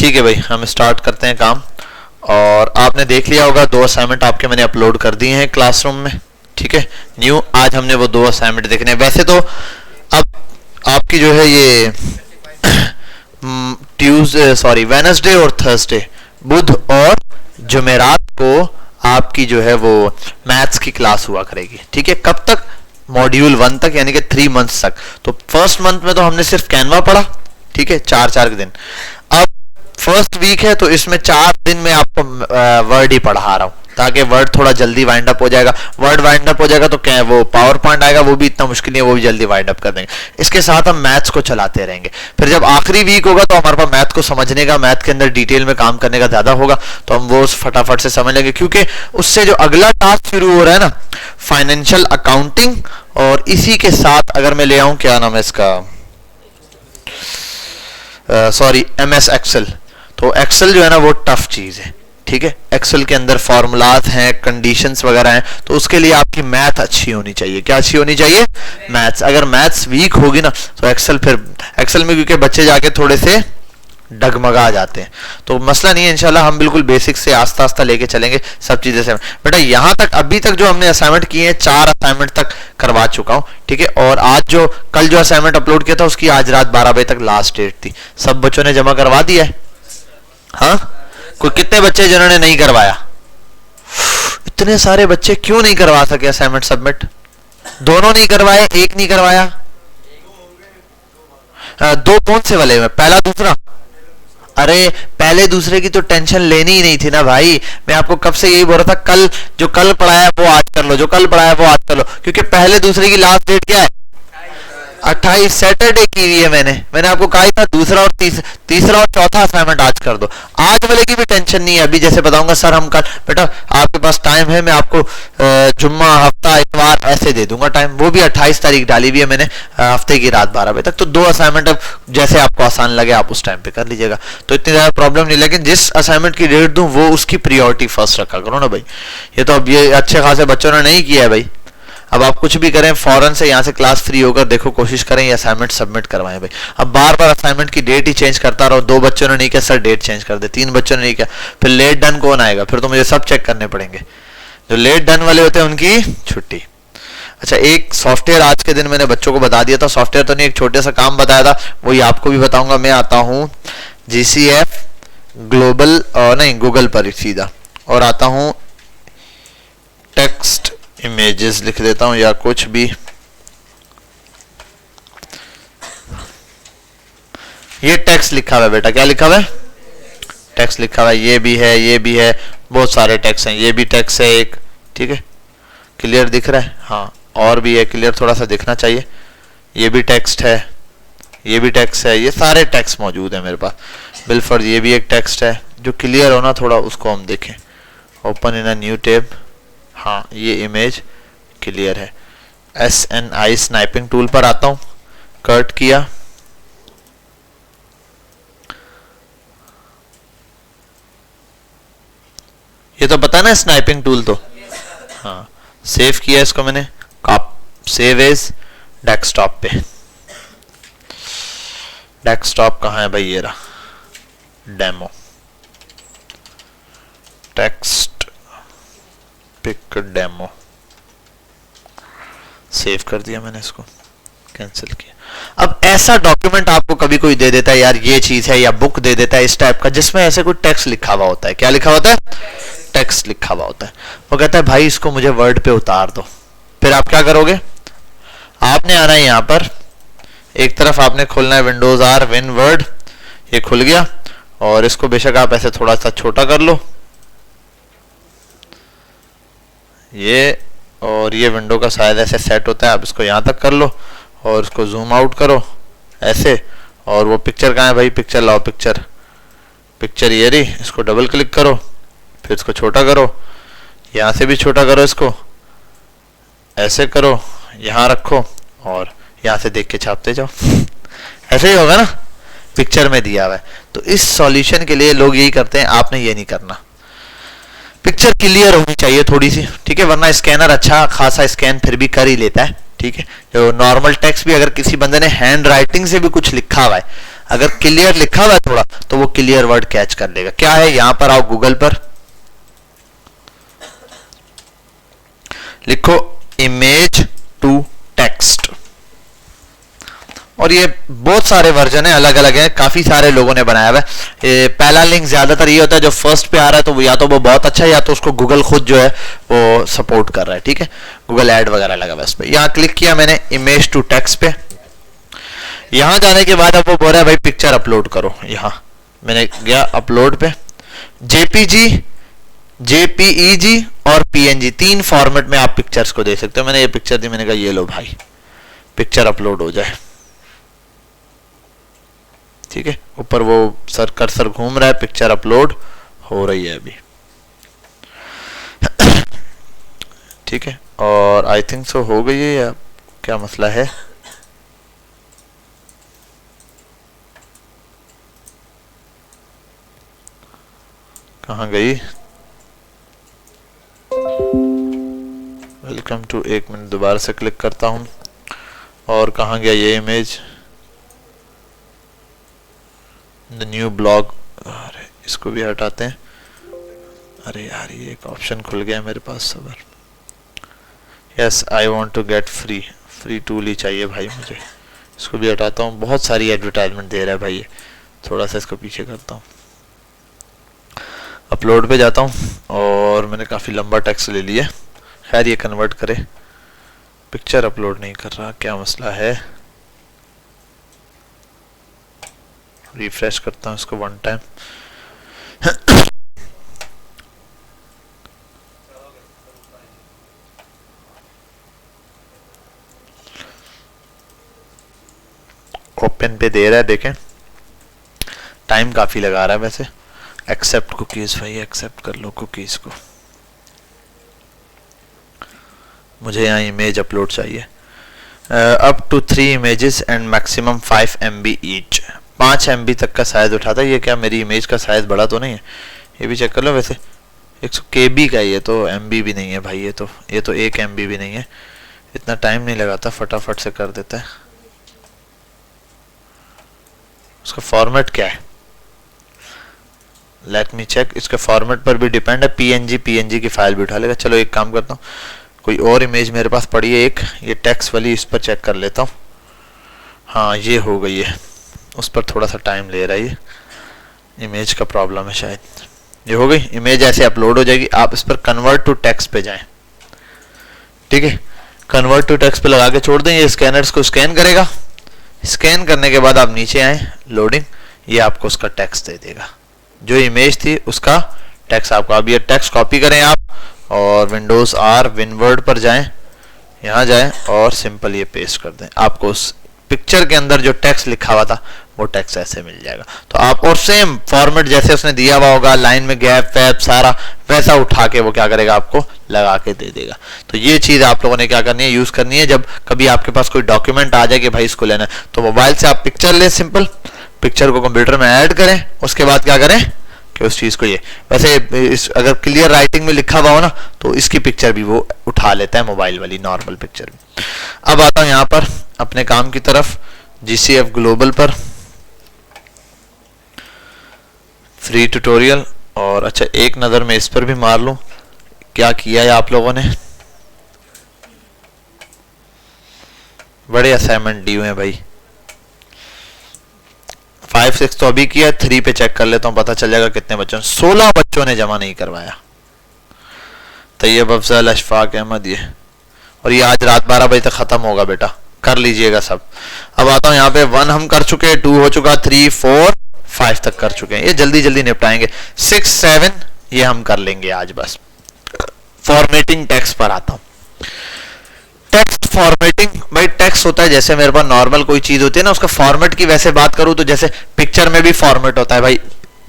ठीक है भाई, हम स्टार्ट करते हैं काम। और आपने देख लिया होगा 2 असाइनमेंट आपके मैंने अपलोड कर दिए हैं क्लासरूम में। ठीक है, न्यू आज हमने वो 2 असाइनमेंट देखने हैं। वैसे तो अब आपकी जो है ये वेडनेसडे और थर्सडे, बुध और जुमेरात को आपकी जो है वो मैथ्स की क्लास हुआ करेगी। ठीक है, कब तक? मॉड्यूल 1 तक, यानी कि 3 मंथ्स तक। तो फर्स्ट मंथ में तो हमने सिर्फ कैनवा पढ़ा, ठीक है, 4 दिन। अब फर्स्ट वीक है तो इसमें 4 दिन में आपको वर्ड ही पढ़ा रहा हूं, ताकि वर्ड थोड़ा जल्दी वाइंड अप हो जाएगा। वर्ड वाइंड अप हो जाएगा तो क्या वो पावर पॉइंट आएगा, वो भी इतना मुश्किल नहीं है, वो भी जल्दी वाइंड अप कर देंगे। इसके साथ हम मैथ्स को चलाते रहेंगे। फिर जब आखिरी वीक होगा तो हमारे पास मैथ को समझने का, मैथ के अंदर डिटेल में काम करने का ज्यादा होगा, तो हम वो फटाफट से समझ लेंगे। क्योंकि उससे जो अगला टास्क शुरू हो रहा है ना, फाइनेंशियल अकाउंटिंग, और इसी के साथ अगर मैं ले आऊं, क्या नाम है इसका, MS एक्सेल। तो एक्सेल जो है ना वो टफ चीज है। ठीक है, एक्सेल के अंदर फॉर्मूलाज हैं, कंडीशंस वगैरह हैं, तो उसके लिए आपकी मैथ अच्छी होनी चाहिए। क्या अच्छी होनी चाहिए? मैथ्स। अगर मैथ्स वीक होगी ना तो एक्सेल में क्योंकि बच्चे जाके थोड़े से डगमगा जाते हैं, तो मसला नहीं है। इंशाल्लाह हम बिल्कुल बेसिक से आस्ता आस्ता लेके चलेंगे सब चीजें से। बेटा यहाँ तक अभी तक जो हमने असाइनमेंट किए हैं 4 असाइनमेंट तक करवा चुका हूँ। ठीक है, और आज कल जो असाइनमेंट अपलोड किया था उसकी आज रात 12 बजे तक लास्ट डेट थी। सब बच्चों ने जमा करवा दिया है? हाँ, कोई कितने बच्चे जिन्होंने नहीं करवाया? इतने सारे बच्चे क्यों नहीं करवा सके असाइनमेंट सबमिट? दोनों नहीं करवाए, एक नहीं करवाया? 2 कौन से वाले में? पहला दूसरा? अरे पहले दूसरे की तो टेंशन लेनी ही नहीं थी ना भाई। मैं आपको कब से यही बोल रहा था, जो कल पढ़ाया वो आज कर लो, जो कल पढ़ाया वो आज कर लो, क्योंकि पहले दूसरे की लास्ट डेट क्या है? 28 सैटरडे की हुई है। मैंने आपको कहा था दूसरा और तीसरा और चौथा असाइनमेंट आज कर दो। आज वाले की भी टेंशन नहीं है। अभी जैसे बताऊंगा सर हम कल, बेटा आपके पास टाइम है, मैं आपको जुम्मा, हफ्ता, इतवार ऐसे दे दूंगा टाइम। वो भी 28 तारीख डाली हुई है मैंने, हफ्ते की रात 12 बजे तक। तो 2 असाइनमेंट अब जैसे आपको आसान लगे आप उस टाइम पे कर लीजिएगा, तो इतनी ज्यादा प्रॉब्लम नहीं। लेकिन जिस असाइनमेंट की डेट दूं वो उसकी प्रियोरिटी फर्स्ट रखा करो ना भाई। ये तो अब ये अच्छे खासे बच्चों ने नहीं किया है भाई। अब आप कुछ भी करें, फौरन से यहाँ से क्लास फ्री होकर देखो, कोशिश करें ये असाइनमेंट सबमिट करवाएं भाई। अब बार बार असाइनमेंट की डेट ही चेंज करता रहो। 2 बच्चों ने नहीं किया सर डेट चेंज कर दे, 3 बच्चों ने नहीं किया, फिर लेट डन कौन आएगा? फिर तो मुझे सब चेक करने पड़ेंगे। जो लेट डन वाले होते हैं उनकी छुट्टी। अच्छा, एक सॉफ्टवेयर आज के दिन मैंने बच्चों को बता दिया था, सॉफ्टवेयर तो नहीं, एक छोटे सा काम बताया था, वही आपको भी बताऊंगा। मैं आता हूँ GCF ग्लोबल, नहीं गूगल पर सीधा, और आता हूँ टेक्स्ट इमेजेस लिख देता हूं या कुछ भी। ये टेक्स्ट लिखा हुआ है बेटा, क्या लिखा हुआ है? टेक्स्ट लिखा हुआ है। ये भी है, ये भी है, बहुत सारे टेक्स्ट हैं। ये भी टेक्स्ट है एक, ठीक है, क्लियर दिख रहा है? हाँ, और भी है, क्लियर थोड़ा सा दिखना चाहिए। ये भी टेक्स्ट है, ये भी टेक्स्ट है, ये सारे टेक्स्ट मौजूद है मेरे पास बिलफर्ज। ये भी एक टेक्स्ट है, जो क्लियर होना थोड़ा उसको हम देखें। Open in a new tab. हाँ, ये इमेज क्लियर है। SNI स्नाइपिंग टूल पर आता हूं, कट किया, ये तो पता ना स्नाइपिंग टूल तो। हाँ, सेव किया इसको मैंने, सेव एज डेस्कटॉप पे। डेस्कटॉप कहाँ है भाई? ये रहा, demo text pic demo. Save कर दिया मैंने, इसको कैंसिल किया। अब ऐसा डॉक्यूमेंट आपको कभी कोई दे देता है, यार ये चीज है, या बुक दे देता है इस टाइप का, जिसमें ऐसे कोई टेक्स्ट लिखा हुआ होता है। क्या लिखा होता है? टेक्स्ट लिखा हुआ होता है। वो कहता है भाई इसको मुझे वर्ड पे उतार दो। फिर आप क्या करोगे? आपने आना है यहाँ पर, एक तरफ आपने खोलना है विंडोज R विन वर्ड, ये खुल गया, और इसको बेशक आप ऐसे थोड़ा सा छोटा कर लो, ये, और ये विंडो का साइज ऐसे सेट होता है, आप इसको यहाँ तक कर लो और इसको जूम आउट करो ऐसे। और वो पिक्चर कहाँ है भाई? पिक्चर लाओ, पिक्चर ये रही, इसको डबल क्लिक करो, फिर इसको छोटा करो, यहाँ से भी छोटा करो, इसको ऐसे करो, यहाँ रखो, और यहाँ से देख के छापते जाओ। ऐसे ही होगा ना, पिक्चर में दिया हुआ है। तो इस सॉल्यूशन के लिए लोग यही करते हैं, आपने ये नहीं करना। पिक्चर क्लियर होनी चाहिए थोड़ी सी, ठीक है, वरना स्कैनर अच्छा खासा स्कैन फिर भी कर ही लेता है। ठीक है, जो नॉर्मल टेक्स्ट भी अगर किसी बंदे ने हैंड राइटिंग से भी कुछ लिखा हुआ है, अगर क्लियर लिखा हुआ है थोड़ा तो वो क्लियर वर्ड कैच कर लेगा। क्या है, यहां पर आओ गूगल पर, लिखो इमेज टू टेक्स्ट, और ये बहुत सारे वर्जन है, अलग अलग है, काफी सारे लोगों ने बनाया हुआ है। ये पहला लिंक ज्यादातर ये होता है जो फर्स्ट पे आ रहा है, तो या तो वो बहुत अच्छा है या तो उसको गूगल खुद जो है वो सपोर्ट कर रहा है। ठीक है, गूगल ऐड वगैरह लगा हुआ है इस पे। यहाँ क्लिक किया मैंने इमेज टू टेक्स्ट पे। यहां जाने के बाद अब वो बोल रहा है भाई पिक्चर अपलोड करो। यहाँ मैंने गया अपलोड पे, जेपीजी, जेपीईजी और पीएनजी, 3 फॉर्मेट में आप पिक्चर्स को दे सकते हो। मैंने ये पिक्चर दी, मैंने कहा ये लो भाई पिक्चर अपलोड हो जाए। ठीक है, ऊपर वो कर्सर घूम रहा है, पिक्चर अपलोड हो रही है अभी। ठीक है, और आई थिंक सो हो गई है, या क्या मसला है? कहाँ गई? वेलकम टू, 1 मिनट दोबारा से क्लिक करता हूं। और कहाँ गया ये इमेज? द न्यू ब्लॉग, अरे इसको भी हटाते हैं। अरे यार ये एक ऑप्शन खुल गया मेरे पास, सबर। Yes I want to get free tool ही चाहिए भाई मुझे। इसको भी हटाता हूँ, बहुत सारी एडवर्टाइजमेंट दे रहा है भाई ये। थोड़ा सा इसको पीछे करता हूँ, अपलोड पे जाता हूँ, और मैंने काफ़ी लंबा टेक्स्ट ले लिया। खैर ये कन्वर्ट करे, पिक्चर अपलोड नहीं कर रहा, क्या मसला है? रिफ्रेश करता हूँ इसको 1 टाइम। ओपन पे दे रहा है, देखें टाइम काफी लगा रहा है वैसे। एक्सेप्ट कुकीज भाई, एक्सेप्ट कर लो कुकीज को। मुझे यहाँ इमेज अपलोड चाहिए, up to 3 images and maximum 5 MB each. 5 MB तक का साइज उठाता है। ये क्या मेरी इमेज का साइज बड़ा तो नहीं है? ये भी चेक कर लो वैसे, 100 KB का, ये तो MB भी नहीं है भाई, ये तो 1 MB भी नहीं है। इतना टाइम नहीं लगाता, फटाफट से कर देता है। उसका फॉर्मेट क्या है? Let me check. इसके फॉर्मेट पर भी डिपेंड है, पीएनजी की फाइल भी उठा लेगा। चलो एक काम करता हूँ, कोई और इमेज मेरे पास पड़ी है एक, ये टेक्स्ट वाली, इस पर चेक कर लेता हूँ। हाँ ये हो गई है, उस पर थोड़ा सा टाइम ले रहा है, ये इमेज का प्रॉब्लम है शायद। ये हो गई इमेज, ऐसे अपलोड हो जाएगी। आप इस पर कन्वर्ट टू टेक्स्ट पे जाएं। ठीक है, कन्वर्ट टू टेक्स्ट पे लगा के छोड़ दें, ये स्कैनर्स को स्कैन करेगा। स्कैन करने के बाद आप नीचे आए, लोडिंग, ये आपको उसका टेक्स्ट दे देगा, जो इमेज थी उसका टेक्स्ट आपको। अब ये टेक्स्ट कॉपी करें आप, और विंडोज R विनवर्ड पर जाएं, यहाँ जाएं और सिंपल ये पेस्ट कर दें। आपको उस पिक्चर के अंदर जो टेक्स्ट लिखा हुआ था वो टेक्स्ट ऐसे मिल जाएगा। तो आप, और सेम फॉर्मेट जैसे उसने दिया हुआ होगा, लाइन में गैप वैप सारा वैसा उठा के वो क्या करेगा, आपको लगा के दे देगा। तो ये चीज आप लोगों ने क्या करनी है, यूज करनी है। जब कभी आपके पास कोई डॉक्यूमेंट आ जाए कि भाई इसको लेना है, तो मोबाइल से आप पिक्चर लें, सिंपल पिक्चर को कंप्यूटर में ऐड करें, उसके बाद क्या करें कि उस चीज को, ये वैसे अगर क्लियर राइटिंग में लिखा हुआ हो ना, तो इसकी पिक्चर भी वो उठा लेता है, मोबाइल वाली नॉर्मल पिक्चर भी। अब आता हूं यहाँ पर अपने काम की तरफ, GCF ग्लोबल पर, फ्री ट्यूटोरियल। और अच्छा एक नजर में इस पर भी मार लूं, क्या किया है आप लोगों ने। बड़े असाइनमेंट दिए हुए हैं भाई। 5 6 तो अभी किया, 3 पे चेक कर लेता हूं, पता चल जाएगा कितने बच्चों ने। 16 बच्चों ने जमा नहीं करवाया। तैयब अफजल, अशफाक अहमद, ये, और ये आज रात 12 बजे तक खत्म होगा बेटा, कर लीजिएगा सब। अब आता हूं यहाँ पे, 1 हम कर चुके हैं, 2 हो चुका, 3 4 5 तक कर चुके हैं। ये जल्दी जल्दी निपटाएंगे। 6 7 ये हम कर लेंगे आज बस। फॉर्मेटिंग टेक्स्ट पर आता हूं। टेक्स्ट फॉर्मेटिंग भाई, टेक्स्ट होता है जैसे मेरे पास नॉर्मल कोई चीज होती है ना, उसका फॉर्मेट की वैसे बात करूं तो जैसे पिक्चर में भी फॉर्मेट होता है भाई,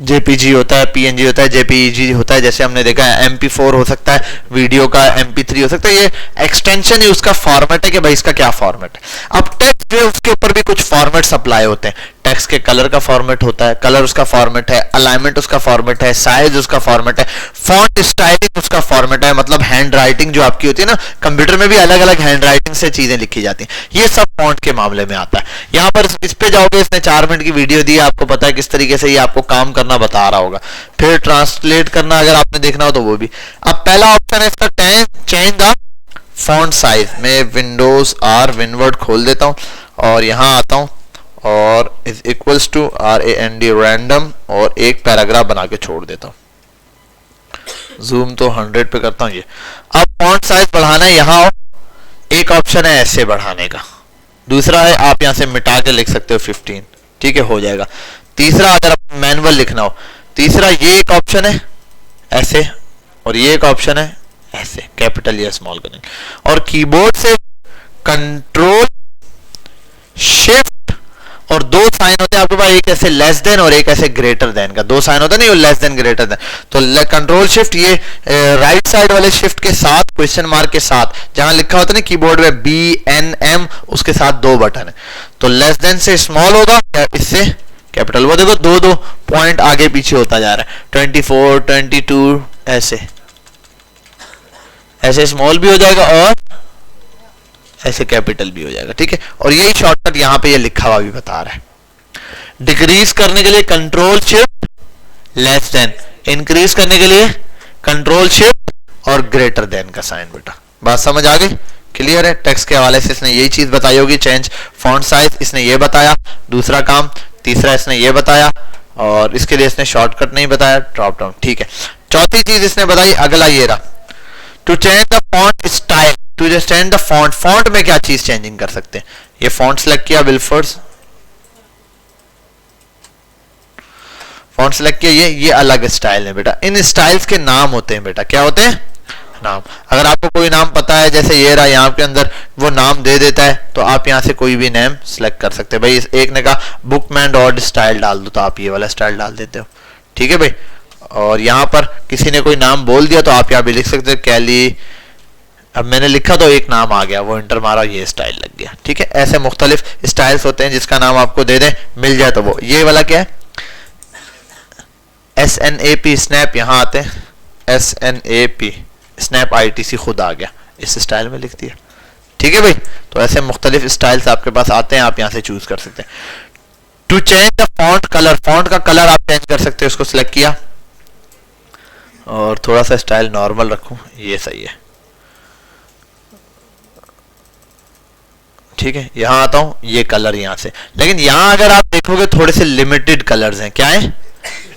जेपीजी होता है, पीएनजी होता है, जेपीईजी होता है, जैसे हमने देखा है MP4 हो सकता है, वीडियो का MP3 हो सकता है। ये एक्सटेंशन ही उसका फॉर्मेट है कि भाई इसका क्या फॉर्मेट है। अब टेक्स्ट जो है उसके ऊपर भी कुछ फॉर्मेट अप्लाई होते हैं। टेक्स्ट के कलर का फॉर्मेट होता है, कलर उसका फॉर्मेट है, अलाइनमेंट उसका फॉर्मेट है, साइज उसका फॉर्मेट है, फॉन्ट स्टाइलिंग उसका फॉर्मेट है, मतलब हैंड राइटिंग जो आपकी होती है ना, कंप्यूटर में भी अलग अलग हैंड राइटिंग से चीजें लिखी जाती हैं, ये सब फॉन्ट के मामले में आता है। यहाँ पर इस पे जाओगे, इसने 4 मिनट की वीडियो दी, आपको पता है किस तरीके से ये आपको काम करना बता रहा होगा। फिर ट्रांसलेट करना अगर आपने देखना हो तो वो भी। अब पहला ऑप्शन है इसका चेंज द फॉन्ट साइज। मैं विंडोज आर विनवर्ड खोल देता हूँ और यहाँ आता हूँ और is equals to RAND random और एक पैराग्राफ बना के छोड़ देता हूँ। जूम तो 100 पे करता हूँ ये। अब फॉन्ट साइज बढ़ाना है, यहाँ एक ऑप्शन है ऐसे बढ़ाने का, दूसरा है आप यहाँ से मिटा के लिख सकते हो 15, ठीक है, हो जाएगा। तीसरा अगर आप मैनुअल लिखना हो, तीसरा ये एक ऑप्शन है ऐसे और ये एक ऑप्शन है ऐसे, कैपिटल या स्मॉल करेंगे। और कीबोर्ड से कंट्रोल शिफ्ट और 2 साइन होते हैं आपके पास, एक ऐसे लेस देन और एक ऐसे ग्रेटर देन का, 2 साइन होता है नहीं, लेस देन ग्रेटर देन। तो कंट्रोल शिफ्ट ये राइट साइड वाले शिफ्ट के साथ क्वेश्चन मार्क के साथ जहां लिखा होता है ना कीबोर्ड में BNM, उसके साथ 2 बटन है। तो लेस देन से स्मॉल होगा या इससे कैपिटल। वो देखो 2 पॉइंट आगे पीछे होता जा रहा है, 24 22 ऐसे स्मॉल भी हो जाएगा और ऐसे कैपिटल भी हो जाएगा, ठीक है। और यही शॉर्टकट यहाँ पे ये लिखा हुआ भी बता रहा है। डिक्रीज करने के लिए control shift less than, increase करने के लिए कंट्रोल शिफ्ट और ग्रेटर देन का साइन। बेटा बात समझ आ गई, क्लियर है। टेक्स्ट के हवाले से इसने यही चीज बताई होगी, चेंज फॉन्ट साइज इसने ये बताया, दूसरा काम, तीसरा इसने ये बताया और इसके लिए इसने शॉर्टकट नहीं बताया, ड्रॉप डाउन, ठीक है। चौथी चीज इसने बताई, अगला ये रहा, to change the font style, to change the font. Font में क्या चीज चेंजिंग कर सकते हैं, ये फॉन्ट सेलेक्ट किया, विल्फर्स फॉन्ट सेलेक्ट किया, ये अलग स्टाइल है बेटा। इन स्टाइल्स के नाम होते हैं बेटा, क्या होते हैं, नाम। अगर आपको कोई नाम पता है, जैसे ये रहा यहाँ के अंदर वो नाम दे देता है, तो आप यहाँ से कोई भी नेम सेलेक्ट कर सकते हैं। भाई एक ने कहा बुकमैन डॉट स्टाइल डाल दो, तो आप ये वाला स्टाइल डाल देते हो, ठीक है भाई। और यहाँ पर किसी ने कोई नाम बोल दिया तो आप यहाँ भी लिख सकते हो कैली, अब मैंने लिखा तो एक नाम आ गया, वो इंटर मारा, ये स्टाइल लग गया, ठीक है। ऐसे मुख्तलिफ स्टाइल्स होते हैं, जिसका नाम आपको दे दे मिल जाए तो वो। ये वाला क्या है, SNAP स्नैप, यहाँ आते हैं SNAP स्नैप ITC, खुद आ गया, इस स्टाइल में लिख दिया, ठीक है भाई। तो ऐसे मुख्तलिफ स्टाइल्स आपके पास आते हैं, आप यहाँ से चूज कर सकते हैं। To change the font colour, font का कलर आप चेंज कर सकते हैं, उसको सिलेक्ट किया और थोड़ा सा स्टाइल नॉर्मल रखूं, ये सही है, ठीक है। यहां आता हूं, ये कलर यहां से, लेकिन यहां अगर आप देखोगे थोड़े से लिमिटेड कलर्स हैं, क्या है,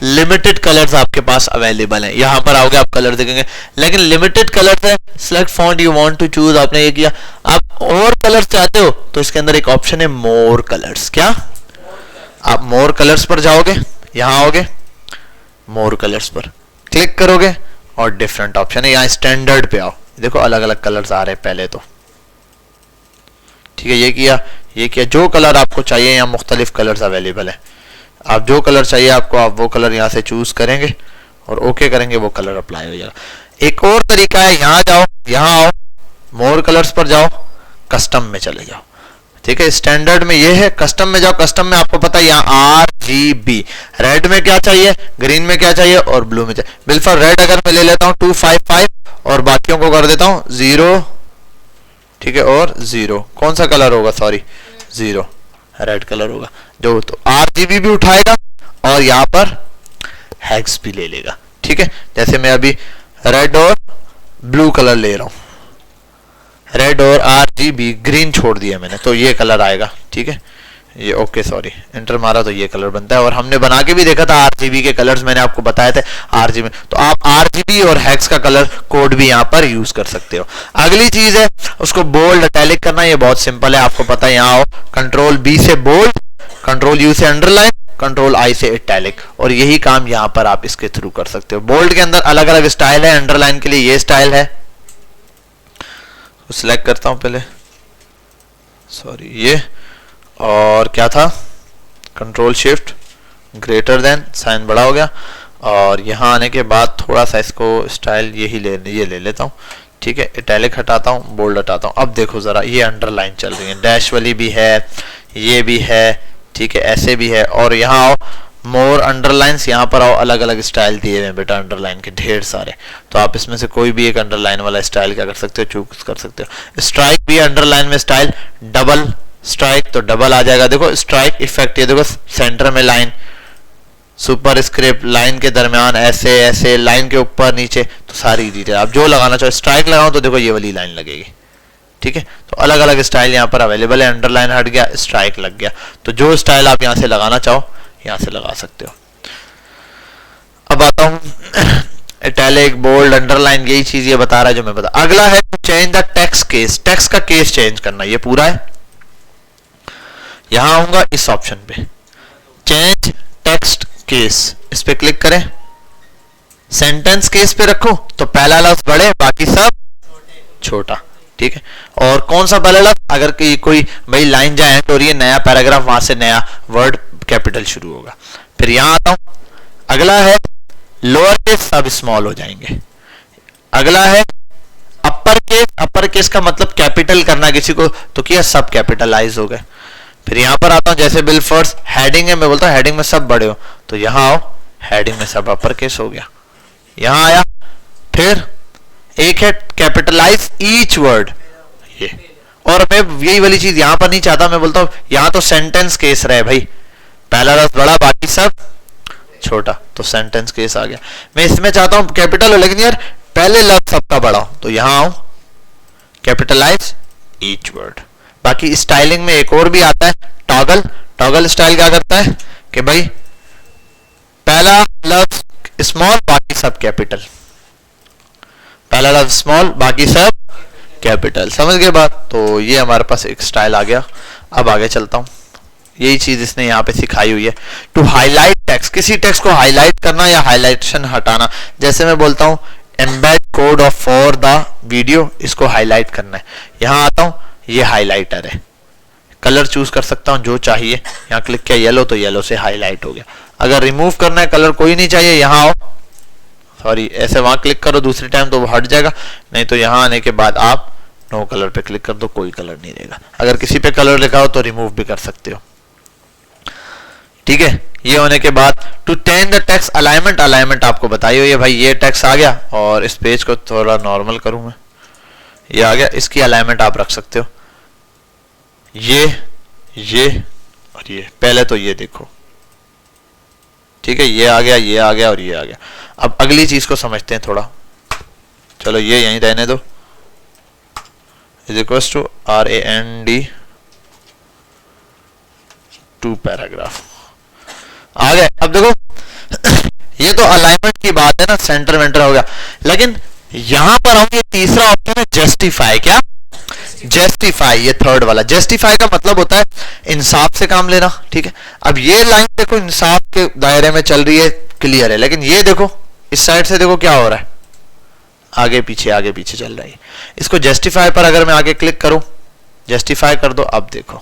लिमिटेड कलर्स आपके पास अवेलेबल हैं। यहां पर आओगे आप कलर देखेंगे, लेकिन लिमिटेड कलर्स है। Select font you want to choose, आपने ये किया। आप और कलर्स चाहते हो तो इसके अंदर एक ऑप्शन है मोर कलर्स, क्या, आप मोर कलर्स पर जाओगे, यहां आओगे मोर कलर्स पर क्लिक करोगे और डिफरेंट ऑप्शन है, यहाँ स्टैंडर्ड पे आओ, देखो अलग अलग कलर्स आ रहे हैं पहले तो, ठीक है। ये किया, ये किया, जो कलर आपको चाहिए, यहाँ मुख्तलिफ कलर्स अवेलेबल है, आप जो कलर चाहिए आपको, आप वो कलर यहाँ से चूज करेंगे और ओके करेंगे, वो कलर अप्लाई हो जाएगा। एक और तरीका है, यहाँ जाओ, यहाँ आओ, मोर कलर्स पर जाओ, कस्टम में चले जाओ, ठीक है। स्टैंडर्ड में ये है, कस्टम में जाओ, कस्टम में आपको पता है यहाँ RGB, रेड में क्या चाहिए, ग्रीन में क्या चाहिए और ब्लू में चाहिए। बिल्कुल रेड अगर मैं ले लेता हूँ 255 और बाकियों को कर देता हूँ 0, ठीक है, और 0, कौन सा कलर होगा, सॉरी 0, रेड कलर होगा जो, तो RGB भी उठाएगा और यहाँ पर हेक्स भी ले लेगा, ठीक है। जैसे मैं अभी रेड और ब्लू कलर ले रहा हूँ, रेड और RGB, ग्रीन छोड़ दिया मैंने, तो ये कलर आएगा, ठीक है। ये ओके, सॉरी इंटर मारा तो ये कलर बनता है। और हमने बना के भी देखा था RGB के कलर्स, मैंने आपको बताए थे RGB, तो आप RGB और हेक्स का कलर कोड भी यहाँ पर यूज कर सकते हो। अगली चीज है उसको बोल्ड इटैलिक करना, ये बहुत सिंपल है, आपको पता है। यहाँ आओ, कंट्रोल B से बोल्ड, कंट्रोल U से अंडरलाइन, कंट्रोल I से इटैलिक, और यही काम यहाँ पर आप इसके थ्रू कर सकते हो। बोल्ड के अंदर अलग अलग स्टाइल है, अंडरलाइन के लिए ये स्टाइल है, सिलेक्ट करता हूं पहले, सॉरी ये, और क्या था, control shift greater than, sign बड़ा हो गया। और यहाँ आने के बाद थोड़ा सा इसको स्टाइल ये ले लेता हूँ, ठीक है। इटैलिक हटाता हूँ, बोल्ड हटाता हूँ। अब देखो जरा, ये अंडरलाइन चल रही है, डैश वाली भी है, ये भी है, ठीक है, ऐसे भी है। और यहाँ आओ मोर अंडरलाइंस, यहाँ पर आओ, अलग अलग स्टाइल दिए हुए हैं बेटा अंडरलाइन के ढेर सारे। तो आप इसमें से कोई भी एक अंडरलाइन वाला स्टाइल क्या कर सकते हो, चूज कर सकते हो। स्ट्राइक भी अंडरलाइन में स्टाइल, डबल स्ट्राइक तो डबल आ जाएगा। देखो स्ट्राइक इफेक्ट, ये देखो सेंटर में लाइन, सुपर स्क्रिप्ट, लाइन के दरमियान ऐसे ऐसे, लाइन के ऊपर नीचे, तो सारी डिटेल आप जो लगाना चाहो। स्ट्राइक लगाओ तो देखो ये वाली लाइन लगेगी, ठीक है। तो अलग अलग स्टाइल यहाँ पर अवेलेबल है। अंडरलाइन हट गया, स्ट्राइक लग गया, तो जो स्टाइल आप यहाँ से लगाना चाहो यहाँ से लगा सकते हो। अब आता हूं इटैलिक, बोल्ड, अंडरलाइन, यही चीज ये बता रहा है जो मैं बता। अगला है change the text case, text का केस चेंज करना, ये पूरा है। यहां आऊंगा इस ऑप्शन पे, चेंज टेक्स्ट केस, इस पे क्लिक करें। सेंटेंस केस पे रखो तो पहला लफ्ज बड़े, बाकी सब छोटा, ठीक है। और कौन सा पहला लफ्ज, अगर कोई भाई लाइन जहां एंड हो रही है, नया पैराग्राफ, वहां से नया वर्ड कैपिटल शुरू होगा। फिर यहां आता हूं, अगला है लोअर केस, सब स्मॉल हो जाएंगे। अगला है अपर केस, अपर केस का मतलब कैपिटल करना किसी को, तो किया सब कैपिटलाइज हो गए। फिर यहां पर आता हूं, जैसे बिल फर्स्ट हेडिंग है, मैं बोलता हूं हेडिंग में सब बड़े हो, तो यहां आओ हेडिंग में सब अपर केस हो गया। यहां आया, फिर एक है कैपिटलाइज ईच वर्ड, ये। और मैं यही वाली चीज यहां पर नहीं चाहता, मैं बोलता हूं यहां तो सेंटेंस केस रहे भाई, पहला लफ्ज बड़ा बाकी सब छोटा, तो सेंटेंस केस आ गया। मैं इसमें चाहता हूं कैपिटल हो, लेकिन यार पहले लफ्ज सबका बड़ा हो, तो यहां आऊं कैपिटलाइज ईच वर्ड। बाकी स्टाइलिंग में एक और भी आता है टॉगल, टॉगल स्टाइल क्या करता है कि भाई पहला लफ्ज स्मॉल बाकी सब कैपिटल, पहला लफ्ज स्मॉल बाकी सब कैपिटल, समझ गए बात। तो ये हमारे पास एक स्टाइल आ गया। अब आगे चलता हूं, यही चीज इसने यहाँ पे सिखाई हुई है, टू हाईलाइट टेक्स्ट, किसी टेक्स्ट को हाईलाइट करना या हाईलाइटेशन हटाना। जैसे मैं बोलता हूँ embed code of for the video, इसको हाईलाइट करना है, यहाँ आता हूँ, ये हाईलाइटर है, कलर चूज कर सकता हूँ जो चाहिए, यहाँ क्लिक किया येलो, तो येलो से हाईलाइट हो गया। अगर रिमूव करना है, कलर कोई नहीं चाहिए, यहाँ आओ, सॉरी ऐसे वहां क्लिक करो दूसरी टाइम तो वो हट जाएगा, नहीं तो यहाँ आने के बाद आप नो कलर पे क्लिक कर दो, कोई कलर नहीं रहेगा। अगर किसी पे कलर लिखा हो तो रिमूव भी कर सकते हो, ठीक है। ये होने के बाद to change the text alignment, alignment आपको बताई हुई है भाई, ये टेक्स्ट आ गया और इस पेज को थोड़ा नॉर्मल करूं मैं, ये आ गया, इसकी अलाइनमेंट आप रख सकते हो, ये और ये। पहले तो ये देखो, ठीक है, ये आ गया, ये आ गया और ये आ गया। अब अगली चीज को समझते हैं थोड़ा, चलो ये यहीं रहने दो, is equals to RAND two paragraph आ गए। अब देखो ये तो अलाइनमेंट की बात है ना, सेंटर वेंटर हो गया, लेकिन यहां पर हम ये तीसरा ऑप्शन है जस्टिफाई, क्या जस्टिफाई, ये थर्ड वाला। जस्टिफाई का मतलब होता है इंसाफ से काम लेना, ठीक है। अब ये लाइन देखो इंसाफ के दायरे में चल रही है, क्लियर है, लेकिन ये देखो इस साइड से देखो क्या हो रहा है, आगे पीछे चल रहा है। इसको जस्टिफाई पर अगर मैं आगे क्लिक करूं, जस्टिफाई कर दो, अब देखो,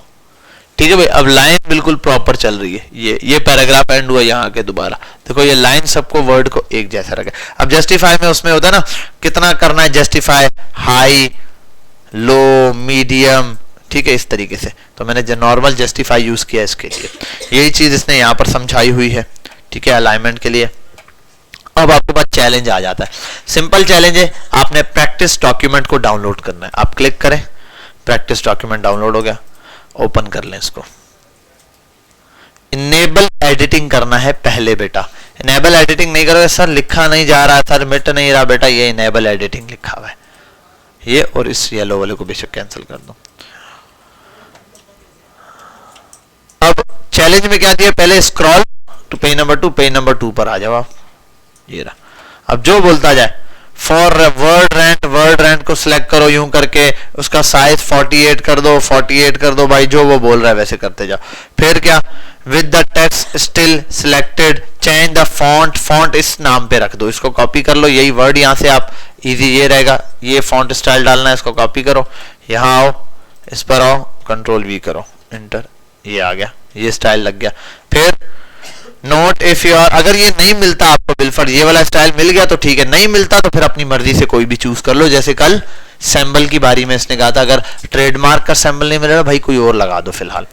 ठीक है भाई, अब लाइन बिल्कुल प्रॉपर चल रही है। ये पैराग्राफ एंड हुआ, यहाँ आके दोबारा देखो ये लाइन सबको वर्ड को एक जैसा रखे। अब जस्टिफाई में उसमें होता है ना कितना करना है जस्टिफाई, हाई, लो, मीडियम, ठीक है, इस तरीके से। तो मैंने नॉर्मल जस्टिफाई यूज किया इसके लिए, यही चीज इसने यहाँ पर समझाई हुई है, ठीक है, अलाइनमेंट के लिए। अब आपके पास चैलेंज आ जाता है, सिंपल चैलेंज है, आपने प्रैक्टिस डॉक्यूमेंट को डाउनलोड करना है। आप क्लिक करें, प्रैक्टिस डॉक्यूमेंट डाउनलोड हो गया, ओपन कर लें इसको। इनेबल एडिटिंग करना है पहले बेटा, इनेबल एडिटिंग नहीं करोगे सर लिखा नहीं जा रहा, सर मिट नहीं रहा बेटा, ये इनेबल एडिटिंग लिखा हुआ है ये, और इस येलो वाले को बेशक कैंसिल कर दो। अब चैलेंज में क्या दिया, पहले scroll to page number 2, page number 2 पर आ जाओ आप, ये रहा। अब जो बोलता जाए फॉर वर्ड रेंट को सिलेक्ट करो यूं करके, उसका साइज 48 कर दो, 48 कर दो भाई, जो वो बोल रहा है वैसे करते जाओ। फिर क्या, with the text still selected change the font, font इस नाम पे रख दो, इसको कॉपी कर लो, यही वर्ड यहां से आप इजी ये रहेगा, ये फॉन्ट स्टाइल डालना है, इसको कॉपी करो, यहां आओ, इस पर आओ, कंट्रोल V करो, एंटर, ये आ गया, ये स्टाइल लग गया। फिर नोट इफ यू आर, अगर ये नहीं मिलता आपको बिलफर्ड ये वाला स्टाइल मिल गया तो ठीक है, नहीं मिलता तो फिर अपनी मर्जी से कोई भी चूज कर लो। जैसे कल सैम्बल की बारी में इसने कहा था अगर ट्रेडमार्क का सैम्बल नहीं मिलेगा भाई कोई और लगा दो फिलहाल।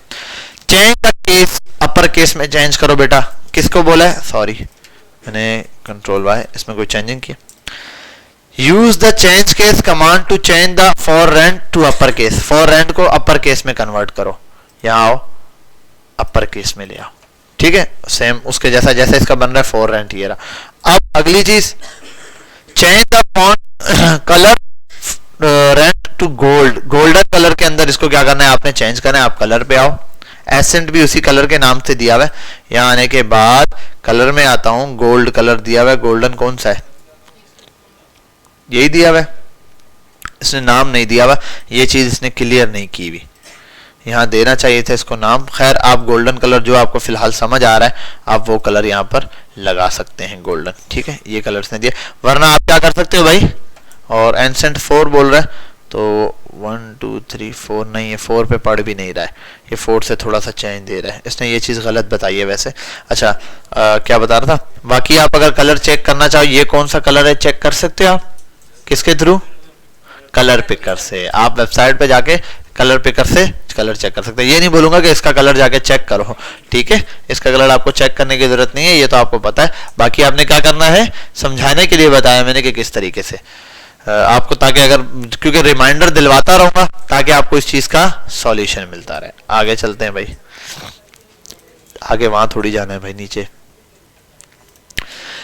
Change the case upper case में चेंज करो बेटा। किसको बोला है, सॉरी मैंने कंट्रोल वाई, इसमें कोई चेंजिंग किया। Use the change case command to change the for rent to upper case. For rent को अपर केस में कन्वर्ट करो, यहां आओ अपर केस में ले आओ, ठीक है, सेम उसके जैसा जैसा इसका बन रहा है फॉर रेंट ये रहा। अब अगली चीज, change the font colour rent to gold. Golden colour के अंदर इसको क्या करना है, आपने चेंज करना है। आप कलर पे आओ, एसेंट भी उसी कलर के नाम से दिया हुआ है। यहां आने के बाद कलर में आता हूं, गोल्ड कलर दिया हुआ है। गोल्डन कौन सा है, यही दिया हुआ है, इसने नाम नहीं दिया हुआ, ये चीज इसने क्लियर नहीं की हुई, यहाँ देना चाहिए था इसको नाम। खैर आप गोल्डन कलर जो आपको फिलहाल समझ आ रहा है आप वो कलर यहाँ पर लगा सकते हैं, गोल्डन, ठीक है, ये कलर ने दिया। वरना आप क्या कर सकते हो भाई, और एंसेंट 4 बोल रहा है तो 1 2 3 4 नहीं है, 4 पे पढ़ भी नहीं रहा है, ये 4 से थोड़ा सा चेंज दे रहा है, इसने ये चीज़ गलत बताई है वैसे। अच्छा क्या बता रहा था, बाकी आप अगर कलर चेक करना चाहो, ये कौन सा कलर है चेक कर सकते हो आप, किसके थ्रू, कलर पिकर से। आप वेबसाइट पे जाके कलर पिकर से कलर चेक कर सकते हैं। ये नहीं बोलूंगा कि इसका कलर जाके चेक करो, ठीक है, इसका कलर आपको चेक करने की जरूरत नहीं है, ये तो आपको पता है। बाकी आपने क्या करना है, समझाने के लिए बताया मैंने कि किस तरीके से आपको, ताकि अगर, क्योंकि रिमाइंडर दिलवाता रहूंगा ताकि आपको इस चीज का सॉल्यूशन मिलता रहे। आगे चलते हैं भाई, आगे वहां थोड़ी जाना है भाई, नीचे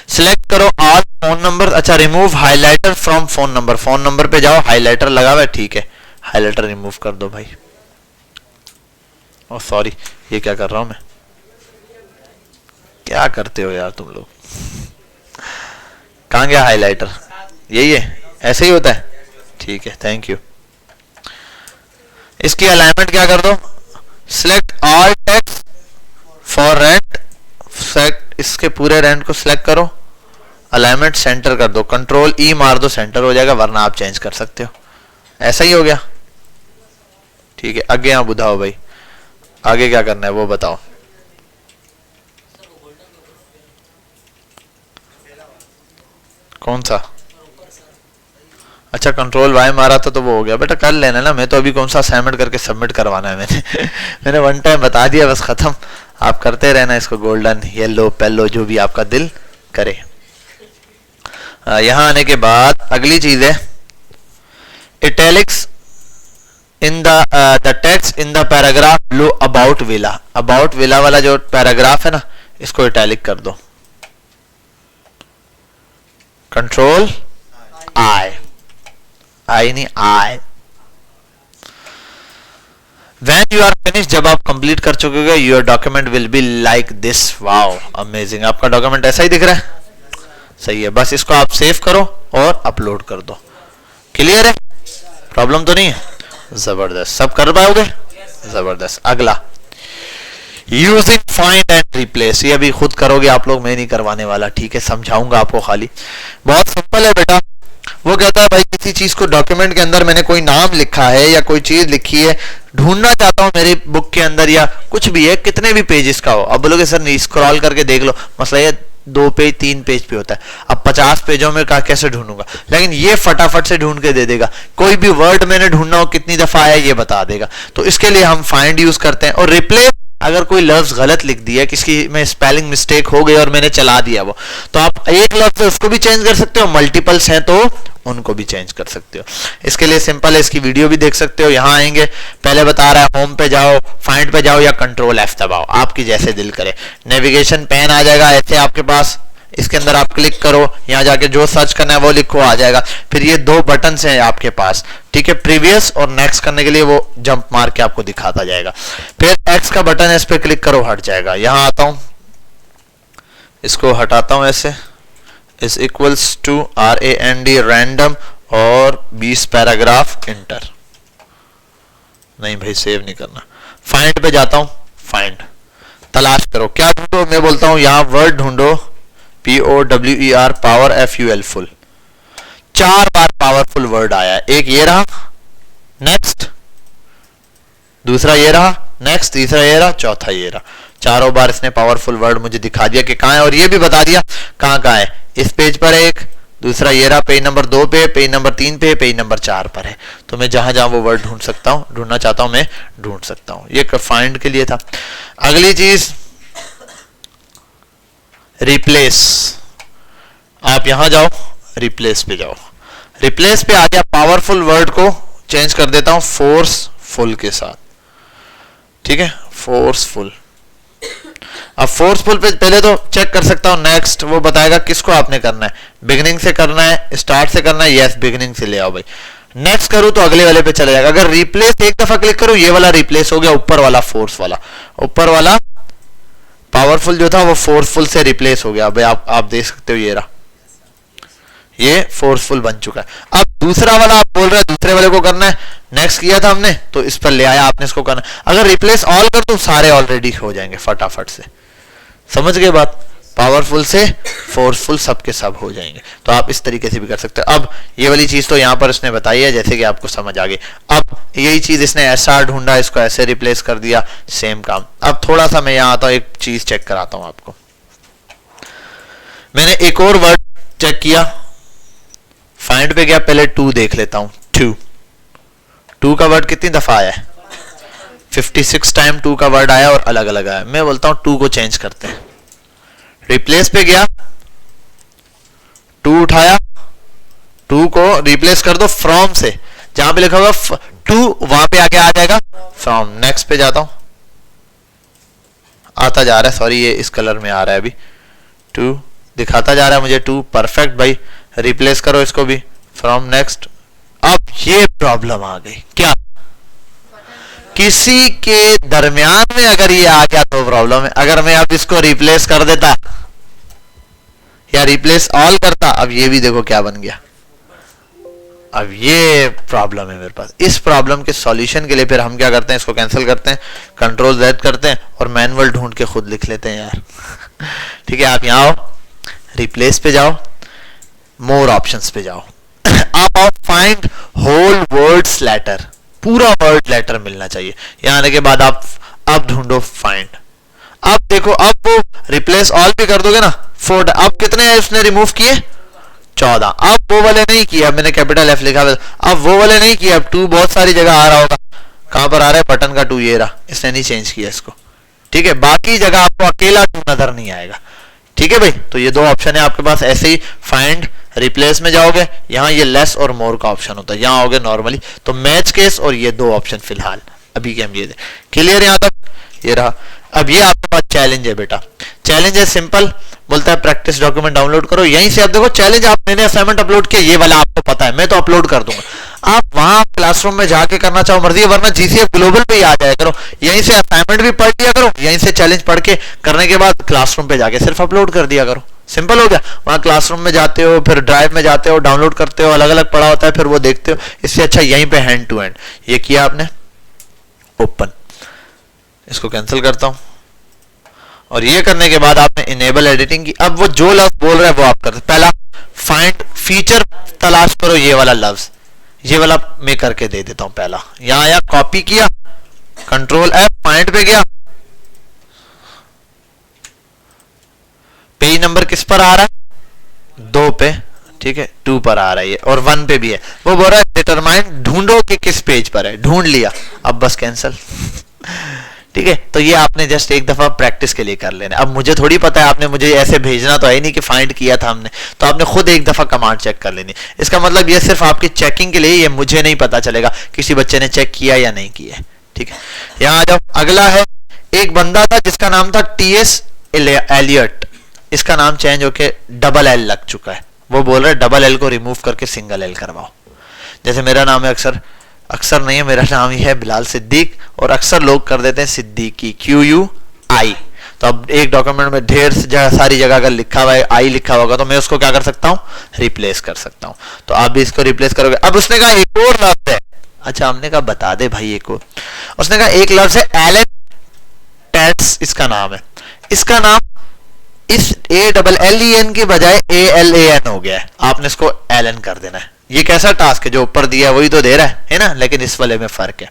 सिलेक्ट करो ऑल फोन नंबर। अच्छा, remove highlighter from phone number. Phone number पे जाओ, हाइलाइटर लगा हुआ है, ठीक है, हाइलाइटर रिमूव कर दो भाई। ओ सॉरी, ये क्या कर रहा हूं मैं, क्या करते हो यार तुम लोग, कहां गया हाइलाइटर, यही है, ऐसे ही होता है, ठीक है, थैंक यू। इसकी अलाइनमेंट क्या कर दो, select all text for rent, select इसके पूरे रेंट को सिलेक्ट करो, अलाइनमेंट सेंटर कर दो, कंट्रोल ई मार दो, सेंटर हो जाएगा, वरना आप चेंज कर सकते हो। ऐसा ही हो गया, ठीक है। आगे यहां बुझाओ भाई, आगे क्या करना है वो बताओ। कौन सा, अच्छा कंट्रोल वाई मारा था तो वो हो गया, बेटा कर लेना ना, मैं तो अभी कौन सा असाइनमेंट करके सबमिट करवाना है मैंने मैंने वन टाइम बता दिया, बस खत्म, आप करते रहना इसको, गोल्डन येलो पेलो जो भी आपका दिल करे। यहां आने के बाद अगली चीज है italics in the text in the paragraph below about villa. About villa वाला जो पैराग्राफ है ना, इसको इटैलिक कर दो, कंट्रोल आई नहीं आई। When you are finished, जब आप कंप्लीट कर चुके हो, your document will be like this. Wow, amazing, आपका डॉक्यूमेंट ऐसा ही दिख रहा है, सही है। बस इसको आप सेव करो और अपलोड कर दो, क्लियर है, प्रॉब्लम तो नहीं है, जबरदस्त, सब कर पाओगे, जबरदस्त। अगला यूजिंग फाइंड एंड रिप्लेस, ये अभी खुद करोगे आप लोग, मैं नहीं करवाने वाला, ठीक है, समझाऊंगा आपको खाली, बहुत सिंपल है बेटा। वो कहता है भाई किसी चीज को डॉक्यूमेंट के अंदर मैंने कोई नाम लिखा है या कोई चीज लिखी है, ढूंढना चाहता हूं मेरी बुक के अंदर या कुछ भी है, कितने भी पेजेस का हो। अब बोलोगे सर नहीं, स्क्रॉल करके देख लो, मसला ये 2 पेज 3 पेज पे होता है, अब 50 पेजों में कैसे ढूंढूंगा, लेकिन ये फटाफट से ढूंढ के दे देगा, कोई भी वर्ड मैंने ढूंढना हो कितनी दफा आया ये बता देगा। तो इसके लिए हम फाइंड यूज करते हैं। और रिप्लेस, अगर कोई लफ्ज गलत लिख दिया, किसी में स्पेलिंग मिस्टेक हो गई और मैंने चला दिया वो, तो आप एक लफ्ज है उसको भी चेंज कर सकते हो, मल्टीपल्स हैं तो उनको भी चेंज कर सकते हो। इसके लिए सिंपल है, इसकी वीडियो भी देख सकते हो। यहां आएंगे, पहले बता रहा है होम पे जाओ, फाइंड पे जाओ या कंट्रोल F दबाओ, आपकी जैसे दिल करे। नेविगेशन पैन आ जाएगा ऐसे आपके पास, इसके अंदर आप क्लिक करो, यहां जाके जो सर्च करना है वो लिखो, आ जाएगा। फिर ये 2 बटन हैं आपके पास, ठीक है, प्रीवियस और नेक्स्ट करने के लिए वो जंप मार के आपको दिखाता जाएगा। फिर X का बटन है, इस पे क्लिक करो, हट जाएगा। यहां आता हूं, इसको हटाता हूं ऐसे, is equals to RAND random और 20 पैराग्राफ इंटर, नहीं भाई सेव नहीं करना। फाइंड पे जाता हूं, फाइंड तलाश करो, क्या ढूंढो, मैं बोलता हूं यहां वर्ड ढूंढो, POWER पावर FUL फुल, 4 बार पावरफुल वर्ड आया, एक ये रहा, नेक्स्ट, दूसरा ये रहा, नेक्स्ट, तीसरा ये रहा, चौथा ये रहा, चारों बार इसने पावरफुल वर्ड मुझे दिखा दिया कि कहां है, और ये भी बता दिया कहां कहां है। इस पेज पर एक, दूसरा ये रहा पेज नंबर 2 पे, पेज नंबर 3 पे, पेज नंबर 4 पर है। तो मैं जहां जहां वो वर्ड ढूंढ सकता हूं, ढूंढना चाहता हूं मैं ढूंढ सकता हूं। ये फाइंड के लिए था। अगली चीज रिप्लेस, आप यहां जाओ, रिप्लेस पे जाओ, रिप्लेस पे आ गया, पावरफुल वर्ड को चेंज कर देता हूं फोर्सफुल के साथ, ठीक है, फोर्सफुल। अब फोर्सफुल पे पहले तो चेक कर सकता हूं, नेक्स्ट वो बताएगा किसको आपने करना है, बिगिनिंग से करना है, स्टार्ट से करना है, यस बिगिनिंग से ले आओ भाई। नेक्स्ट करूं तो अगले वाले पे चले जाएगा। अगर रिप्लेस एक दफा क्लिक करूं, ये वाला रिप्लेस हो गया, ऊपर वाला फोर्स वाला, ऊपर वाला पावरफुल जो था वो फोर्सफुल से रिप्लेस हो गया। भाई आप देख सकते हो, ये रहा, ये फोर्सफुल बन चुका है। अब दूसरा वाला आप बोल रहे हैं दूसरे वाले को करना है, नेक्स्ट किया था हमने तो इस पर ले आया, आपने इसको करना। अगर रिप्लेस ऑल कर दूं, सारे ऑलरेडी हो जाएंगे फटाफट से, समझ गए बात, पावरफुल से फोर्सफुल सब के सब हो जाएंगे। तो आप इस तरीके से भी कर सकते हो। अब ये वाली चीज तो यहां पर इसने बताई है, जैसे कि आपको समझ आ गई। अब यही चीज इसने ऐसा ढूंढा, इसको ऐसे रिप्लेस कर दिया, सेम काम। अब थोड़ा सा मैं यहां आता हूं, एक चीज चेक कराता हूं आपको। मैंने एक और वर्ड चेक किया, फाइंड पे गया, पहले टू देख लेता हूं। टू का वर्ड कितनी दफा आया है? 56 टाइम टू का वर्ड आया और अलग अलग आया। मैं बोलता हूं टू को चेंज करते हैं, रिप्लेस पे गया, टू उठाया, टू को रिप्लेस कर दो फ्रॉम से, जहां पे लिखा होगा टू वहां पे आके आ जाएगा फ्रॉम। नेक्स्ट पे जाता हूं, आता जा रहा है, सॉरी ये इस कलर में आ रहा है, अभी टू दिखाता जा रहा है मुझे, टू परफेक्ट भाई, रिप्लेस करो इसको भी फ्रॉम। नेक्स्ट। अब ये प्रॉब्लम आ गई, क्या किसी के दरमियान में अगर ये आ गया तो प्रॉब्लम है। अगर मैं अब इसको रिप्लेस कर देता या रिप्लेस ऑल करता, अब ये भी देखो क्या बन गया। अब ये प्रॉब्लम है मेरे पास। इस प्रॉब्लम के सॉल्यूशन के लिए फिर हम क्या करते हैं, इसको कैंसिल करते हैं, कंट्रोल Z करते हैं और मैनुअल ढूंढ के खुद लिख लेते हैं यार। ठीक है, आप यहां आओ, रिप्लेस पे जाओ, मोर ऑप्शंस पे जाओ, आप आओ फाइंड होल वर्ड्स लेटर, पूरा वर्ड लेटर मिलना चाहिए। यहां आने के बाद आप अब ढूंढो फाइंड। अब देखो, अब वो रिप्लेस ऑल भी कर दोगे ना, 4, अब कितने हैं उसने रिमूव किए? 14। अब वो वाले नहीं किया, मैंने कैपिटल F लिखा है, अब वो वाले नहीं किया। अब 2 बहुत सारी जगह आ रहा होगा, कहां पर आ रहा है? बटन का 2 ये रहा, इसने नहीं चेंज किया इसको, ठीक है। बाकी जगह आपको अकेला 2 नजर नहीं आएगा, ठीक है भाई। तो ये 2 ऑप्शन है आपके पास। ऐसे ही फाइंड, रिप्लेस में जाओगे, यहां ये लेस और मोर का ऑप्शन होता है, यहां आओगे नॉर्मली तो मैच केस और ये 2 ऑप्शन फिलहाल अभी के हम ये क्लियर यहां तक, ये रहा। अब ये आपके पास चैलेंज है बेटा, चैलेंज है सिंपल, बोलता है प्रैक्टिस डॉक्यूमेंट डाउनलोड करो। यहीं से आप देखो चैलेंज, आप मैंने असाइनमेंट अपलोड किया, ये वाला आपको पता है, मैं तो अपलोड कर दूंगा। आप वहां क्लासरूम में जाके करना चाहो मर्जी है, वरना GCF ग्लोबल पे ही आ जाया करो, यहीं से असाइनमेंट भी पढ़ लिया करो, यहीं से चैलेंज पढ़ के करने के बाद क्लासरूम पे जाके सिर्फ अपलोड कर दिया करो, सिंपल हो गया। वहां क्लासरूम में जाते हो, फिर ड्राइव में जाते हो, डाउनलोड करते हो, अलग अलग पढ़ा होता है, फिर वो देखते हो। इससे अच्छा यहीं पे हैंड टू हैंड ये किया आपने, ओपन, इसको कैंसिल करता हूं और ये करने के बाद आपने इनेबल एडिटिंग की। अब वो जो लफ्ज बोल रहा है वो आप करते। पहला फाइंड फीचर तलाश करो, ये वाला लफ्ज, ये वाला मैं करके दे देता हूं। पहला यहां आया, कॉपी किया, कंट्रोल F, फाइंड पे गया, पेज नंबर किस पर आ रहा है? 2 पे, ठीक है, 2 पर आ रहा है ये, और 1 पे भी है। वो बोल रहा है डिटरमाइन, ढूंढो कि किस पेज पर है, ढूंढ लिया, अब बस कैंसिल। ठीक है, तो ये आपने जस्ट एक दफा प्रैक्टिस के लिए कर लेना। अब मुझे थोड़ी पता है, आपने मुझे ऐसे भेजना तो है नहीं कि फाइंड किया था हमने, तो आपने खुद एक दफा कमांड चेक कर लेनी। इसका मतलब ये सिर्फ आपकी चेकिंग के लिए, ये मुझे नहीं पता चलेगा किसी बच्चे ने चेक किया या नहीं किया, ठीक है। यहां आ जाओ, अगला है, एक बंदा था जिसका नाम था TS एलियट, इसका नाम चेंज होके डबल L लग चुका है। वो बोल रहे डबल L को रिमूव करके सिंगल L करवाओ। जैसे मेरा नाम है, अक्सर नहीं है, मेरा नाम ही है बिलाल सिद्दीक, और अक्सर लोग कर देते हैं सिद्दीकी, QUI। तो अब एक डॉक्यूमेंट में ढेर सारी जगह अगर लिखा हुआ है, आई लिखा होगा, तो मैं उसको क्या कर सकता हूँ? रिप्लेस कर सकता हूँ। तो आप भी इसको रिप्लेस करोगे। अब उसने कहा एक और लफ्ज है, अच्छा हमने कहा बता दे भाई एक और, उसने कहा एक लफ्ज है एलन टेट्स, इसका नाम है, इसका नाम इस ALLEN की बजाय ALAN हो गया है, आपने इसको एलन कर देना है। ये कैसा टास्क है, जो ऊपर दिया है वही तो दे रहा है ना, लेकिन इस वाले में फर्क है।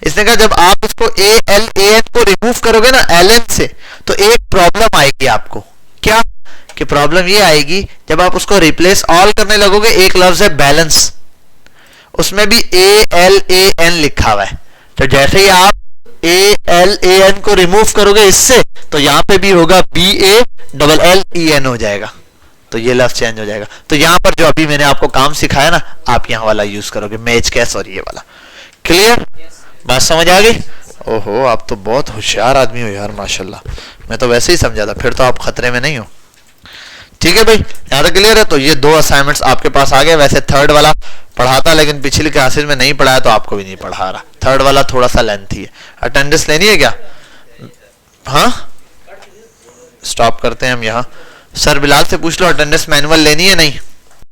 इसने कहा जब आप इसको ALAN को रिमूव करोगे ना एलन से, तो एक प्रॉब्लम आएगी आपको। क्या कि प्रॉब्लम ये आएगी, जब आप उसको रिप्लेस ऑल करने लगोगे, एक लफ्ज है बैलेंस, उसमें भी ALAN लिखा हुआ है, तो जैसे ही आप ALAN को रिमूव करोगे इससे, तो यहाँ पे भी होगा BALLEN हो जाएगा, तो ये लफ्ज चेंज हो जाएगा। तो यहाँ पर जो अभी मैंने आपको काम सिखाया ना, आप यहाँ वाला यूज करोगे, मैच कैस और ये वाला। क्लियर? बात समझ आ गई? ओहो, आप तो बहुत होशियार आदमी हो यार, माशाल्लाह। मैं तो वैसे ही समझा था, फिर तो आप खतरे में नहीं हो। ठीक है भाई, यहाँ तक क्लियर है। तो ये 2 असाइनमेंट्स आपके पास आ गए। वैसे थर्ड वाला पढ़ाता, लेकिन पिछली क्लासेस में नहीं पढ़ाया तो आपको भी नहीं पढ़ा रहा। थर्ड वाला थोड़ा सा लेंथी है। अटेंडेंस लेनी है क्या? हाँ, स्टॉप करते हैं हम यहाँ। सर बिलाल से पूछ लो, अटेंडेंस मैनुअल लेनी है नहीं?